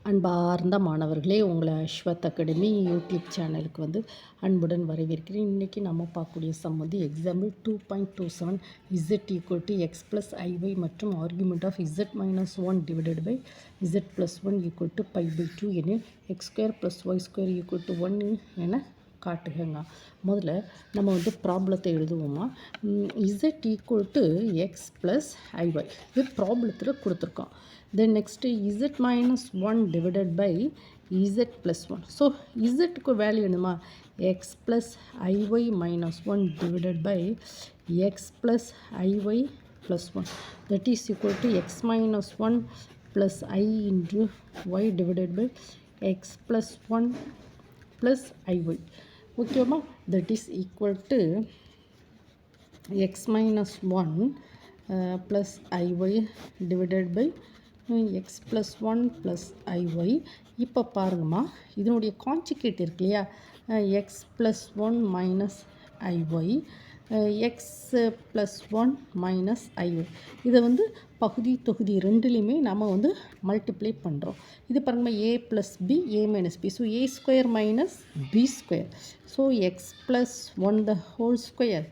அன்பார்ந்த மாணவர்களே, உங்களை அஸ்வத் அகாடமி யூடியூப் சேனலுக்கு அன்புடன் வரவேற்கிறேன். இன்றைக்கி நம்ம பார்க்கக்கூடிய some example 2.27 z equal to x plus i y மற்றும் argument of z minus 1 divided by z plus 1 equal to pi by 2 எனில் x square plus y square equal to 1 என காட்டுகங்க. முதல்ல நம்ம ப்ராப்ளத்தை எழுதுவோமா. z equal to x plus i y இது ப்ராப்ளத்தில் கொடுத்துருக்கோம். Then next z minus 1 divided by z plus 1. So z க்கு வேல்யூ என்னமா x plus iy minus 1 divided by x plus iy plus 1. That is equal to x minus 1 plus I into y divided by x plus 1 plus iy. Okay ma? That is equal to x minus 1 plus iy divided by x plus 1 plus iy. இப்போ பாருங்கம்மா, இதனுடைய conjugate இருக்கு இல்லையா, x plus 1 minus iy, x plus 1 minus iy. இதை பகுதி தொகுதி ரெண்டுலேயுமே நம்ம மல்டிப்ளை பண்ணுறோம். இது பாருங்கம்மா, a plus b, a minus b. So a square minus b square. So x plus 1 the whole square,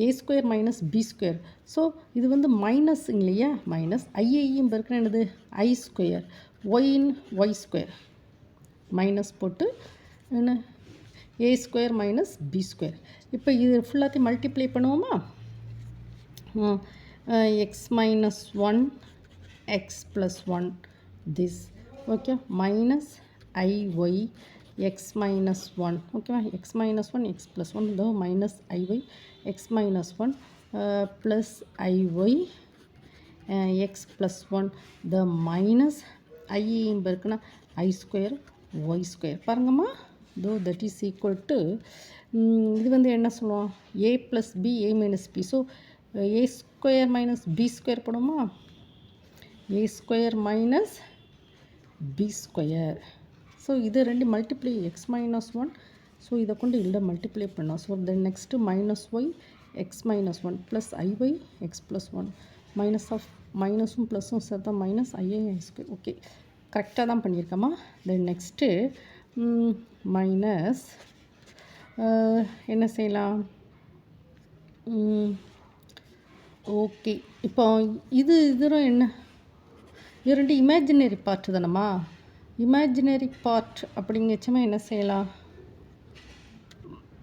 a square minus b square. So இது minus இல்லையா, மைனஸ் ஐயையும் பெருக்கினா என்னது ஐ ஸ்கொயர், ஒயின் ஒய் ஸ்கொயர் மைனஸ் போட்டு என்ன a square minus b square. இப்போ இது ஃபுல்லாத்தையும் மல்டிப்ளை பண்ணுவோமா. X minus 1 x plus 1 this okay minus i y x minus 1 okay x minus 1 x plus 1 the minus iy x minus 1 plus iy x plus 1 the minus I பெருக்குனா I square y square பாருங்கம்மா. though that is equal to இது என்ன சொல்லுவோம், a plus b a minus b. so a square minus b square போடுமா, a square minus b square. So இது ரெண்டு multiply X minus 1. So இதை கொண்டு இல்லை மல்டிப்ளை பண்ணோம். So then next minus y x minus 1 plus i y x plus 1 minus of மைனஸும் ப்ளஸும் சேர்த்தா மைனஸ் ஐஐ ஸ்கொயர். ஓகே, கரெக்டாக தான் பண்ணியிருக்கோமா. தென் நெக்ஸ்ட்டு மைனஸ் என்ன செய்யலாம். ஓகே, இப்போ இதுவும் என்ன, இது ரெண்டு இமேஜினரி பார்ட்டு தானம்மா. இமேஜினரி பார்ட் அப்படிங்கச்சமா என்ன செய்யலாம்,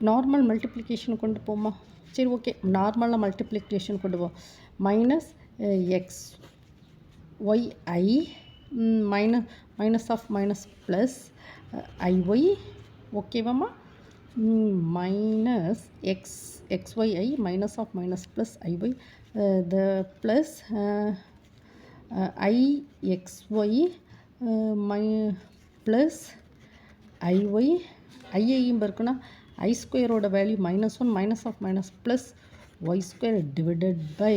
நார்மல் மல்டிப்ளிகேஷன் கொண்டு போமா. சரி ஓகே, நார்மலாக மல்டிப்ளிகேஷன் கொண்டு போவோம். Minus x y i minus of minus plus i y ஓகேவாம்மா. Minus x y i minus of minus plus i y the plus i x y plus i y ஐயையும் பெருக்குன்னா ஐ ஸ்கொயரோட value minus 1 minus of minus plus y square divided by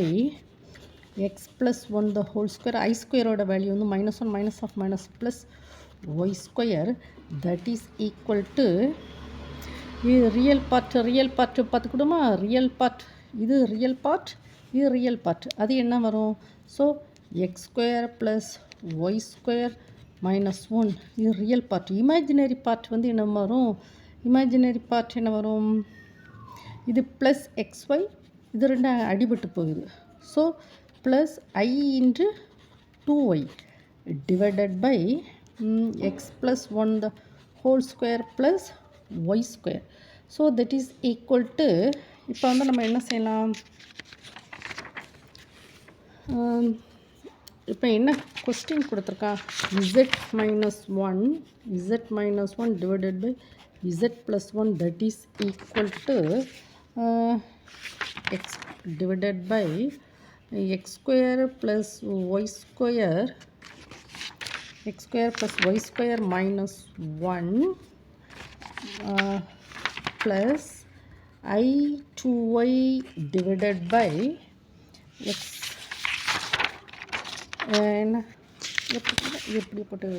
x plus 1 the whole square. I ஸ்கொயரோட value minus 1 minus of minus plus y square. That is equal to இது real part பார்த்துக்கிடுமா. Real part இது real part, இது real part. அது என்ன வரும், so x square plus y square minus 1 இது real part. Imaginary part என்ன வரும், imaginary part என்ன வரும், இது ப்ளஸ் எக்ஸ்ஒய் இது ரெண்டு அடிபட்டு போகுது. So plus i into 2y divided by x plus 1 the whole square plus y square. So that is equal to இப்போ நம்ம என்ன செய்யலாம், இப்போ என்ன கொஸ்டின் கொடுத்துருக்கா, z minus 1 divided by z plus 1 that is equal to x divided by x square plus y square plus y square minus 1 plus I2y divided by x என்ன எப்படி போட்டு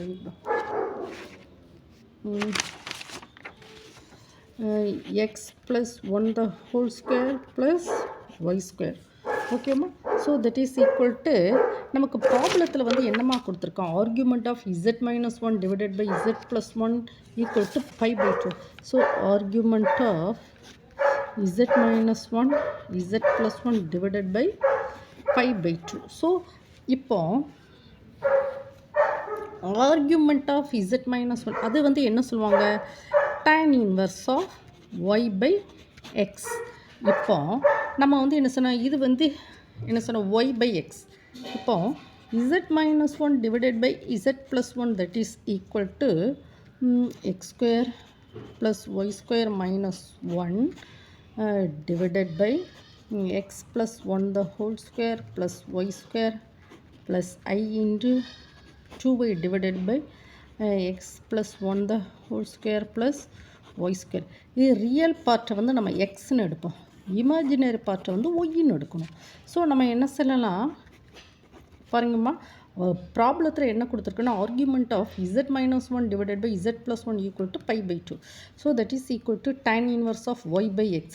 x plus 1 the whole square plus y square ஓகேம்மா. So that is equal to நமக்கு ப்ராப்ளத்தில் வந்து என்னமா கொடுத்துருக்கோம், argument of z minus one divided by z plus one equal to pi by two. So argument of z minus 1 z plus 1 divided by pi by 2. So இப்போ argument of z minus 1 அது வந்து என்ன சொல்லுவாங்க, tan inverse of y by x. இப்போ நம்ம வந்து என்ன சொன்னோம், இது வந்து என்ன சொன்னோம் y by x. இப்போ z minus 1 divided by z plus 1 that is equal to x square plus y square minus 1 divided by x plus 1 the whole square plus y square plus I into 2y divided by x plus 1 the whole square plus y square. இது real பார்ட்டை வந்து நம்ம எக்ஸ்ன்னு எடுப்போம், imaginary பார்ட்டை வந்து ஒய்ன்னு எடுக்கணும். So நம்ம என்ன சொல்லலாம் பாருங்கம்மா, ப்ராப்ளத்தில் என்ன கொடுத்துருக்குன்னா argument of z minus 1 divided by z plus 1 equal to pi by 2. So that is equal to tan inverse of y by x.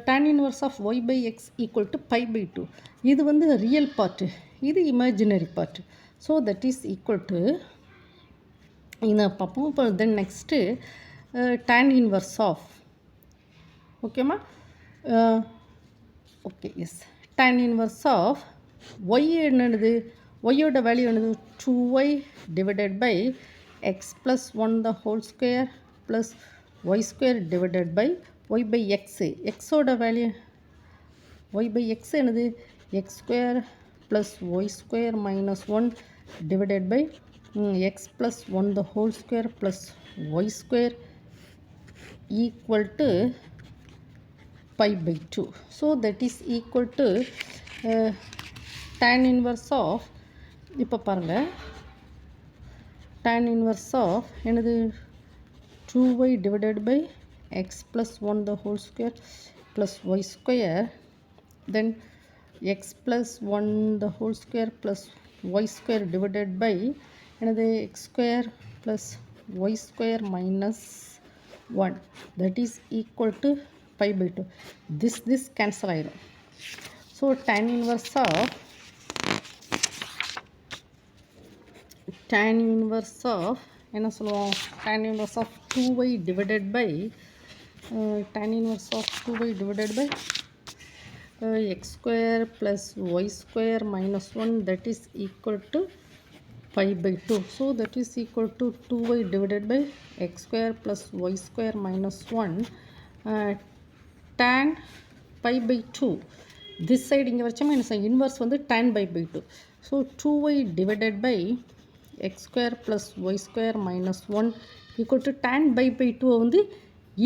Tan inverse of y by x equal to pi by 2. இது வந்து real part, இது imaginary part. So that is equal to இதை பார்ப்போம். இப்போ then next tan inverse of, ஓகேம்மா, okay yes, tan inverse of y என்னது, ஒய்யோட value என்னது 2y divided by x plus 1 the whole square plus y square divided by y by x. xோட value y by x என்னது x square plus y square minus 1 divided by x plus 1 the whole square plus y square equal to pi by 2. So that is equal to tan inverse of, இப்போ பாருங்கள், tan inverse of என்னது 2y divided by x plus 1 the whole square plus y square, then x plus 1 the whole square plus y square divided by என்னது x square plus y square minus 1 that is equal to pi by 2. This cancel ஆயிடும். So tan inverse of என்ன சொல்லுவோம், tan inverse of 2y divided by tan inverse of 2y divided by x square plus y square minus 1 that is equal to pi by 2. So that is equal to 2y divided by x square plus y square minus 1 tan pi by 2. This side இங்கே வச்சோமா என்ன செய்யும், inverse வந்து tan pi by 2. So 2y divided by x square plus y square minus 1 equal to tan pi by 2 வந்து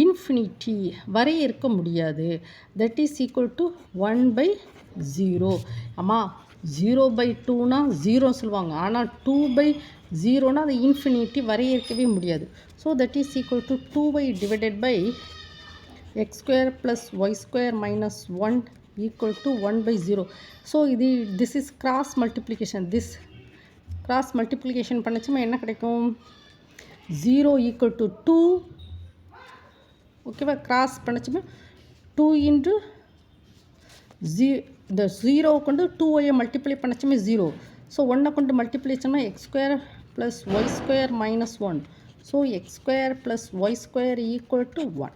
infinity வரையறுக்க முடியாது. That is equal to 1/0. அம்மா 0/2னா 0 சொல்லுவாங்க, ஆனால் 2/0னா அது இன்ஃபினிட்டி வரையறுக்கவே முடியாது. So that is equal to 2y divided by x square plus y square minus 1 equal to 1/0. So இது this is cross multiplication. This cross multiplication பண்ணிச்சுமா என்ன கிடைக்கும், 0 equal to 2, ஓகேவா, கிராஸ் பண்ணிச்சுமா 2 இன்ட்டு இந்த 0 கொண்டு 2y மல்டிப்ளை பண்ணிச்சுமே 0. ஸோ 1 கொண்டு multiply சொன்னால் x square plus y square minus 1. So x square plus y square equal to 1.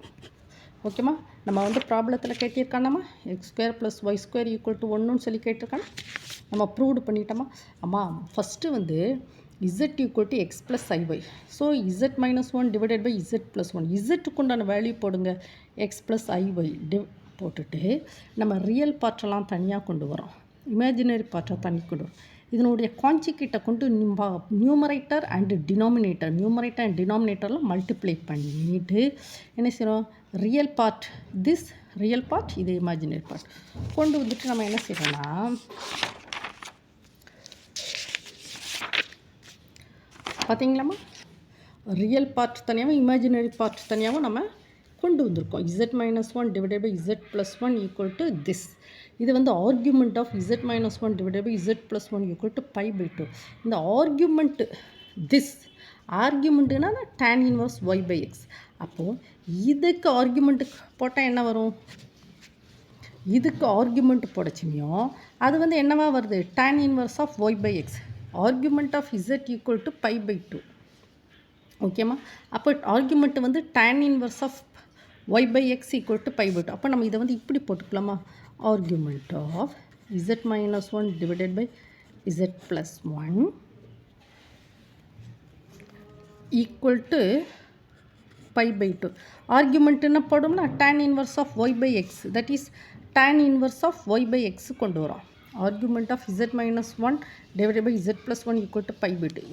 ஓகேம்மா, நம்ம வந்து ப்ராப்ளத்தில் கேட்டிருக்கானம்மா x square plus y square equal to 1ன்னு சொல்லி கேட்டிருக்காங்க. நம்ம ப்ரூவ்டு பண்ணிட்டோமா. அம்மா ஃபஸ்ட்டு வந்து z equal to x plus iy. So z minus 1 divided by z plus 1. z உண்டான வேல்யூ போடுங்க, x plus iy போட்டுட்டு நம்ம ரியல் பார்ட்டெல்லாம் தனியாக கொண்டு வரோம், இமேஜினரி பார்ட்டை தனி கொண்டு வரோம். இதனுடைய கான்ஜுகேட்டை கொண்டு numerator and denominator, numerator and டினாமினேட்டரில் மல்டிப்ளை பண்ணிட்டு என்ன செய்கிறோம், real part, this real part, இது இமேஜினரி பார்ட் கொண்டு வந்துட்டு நம்ம என்ன செய்கிறோன்னா பார்த்தீங்களாம்மா, ரியல் பார்ட் தனியாகவும் இமேஜினரி பார்ட் தனியாகவும் நம்ம கொண்டு வந்திருக்கோம். z minus 1 divided by z plus 1 equal to this. இது வந்து argument of z minus 1 divided by z plus 1 equal to pi by 2. இந்த ஆர்குமெண்ட் திஸ் ஆர்குமெண்ட்டுனா tan inverse y by x. அப்போது இதுக்கு ஆர்குமெண்ட்டு போட்டால் என்ன வரும், இதுக்கு ஆர்குமெண்ட் போடச்சிமையும் அது வந்து என்னவா வருது tan inverse of y by x argument of z equal to pi by two ஓகேம்மா அப்போ ஆர்குமெண்ட் வந்து tan inverse of y by x equal to pi by two அப்போ நம்ம இதை வந்து இப்படி போட்டுக்கலாமா argument of z minus one divided by z plus one equal to pi by two argument என்ன போடும்னா tan inverse of y by x that is tan inverse of y by x கொண்டு வரோம் argument of z minus one divided by z plus one equal to pi by two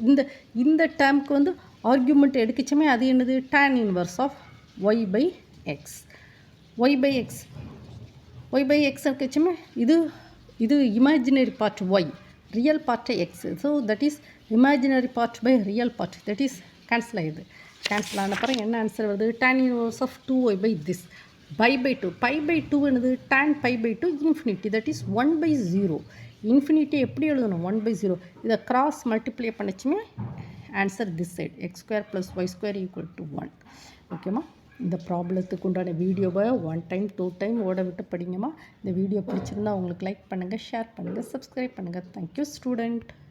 இந்த டேர்முக்கு வந்து argument எடுக்கச்சுமே அது என்னது tan inverse of y by x y by x y by x இருக்கச்சுமே இது imaginary part y real part x so that is imaginary part by real part that is cancel ஆகிடுது cancel ஆன பிறகு என்ன answer வருது tan inverse of two y by this by two by by two என்னது tan pi by two infinity that is one by zero infinity எப்படி எழுதணும் one by zero இதை cross multiply பண்ணிச்சுமே answer this side x square plus y square equal to one ஓகேம்மா இந்த ப்ராப்ளத்துக்கு உண்டான வீடியோவை 1 time 2 time ஓட விட்டு படிங்கம்மா இந்த வீடியோ பிடிச்சிருந்தா உங்களுக்கு லைக் பண்ணுங்கள் ஷேர் பண்ணுங்கள் சப்ஸ்கிரைப் பண்ணுங்கள் தேங்க்யூ ஸ்டூடெண்ட்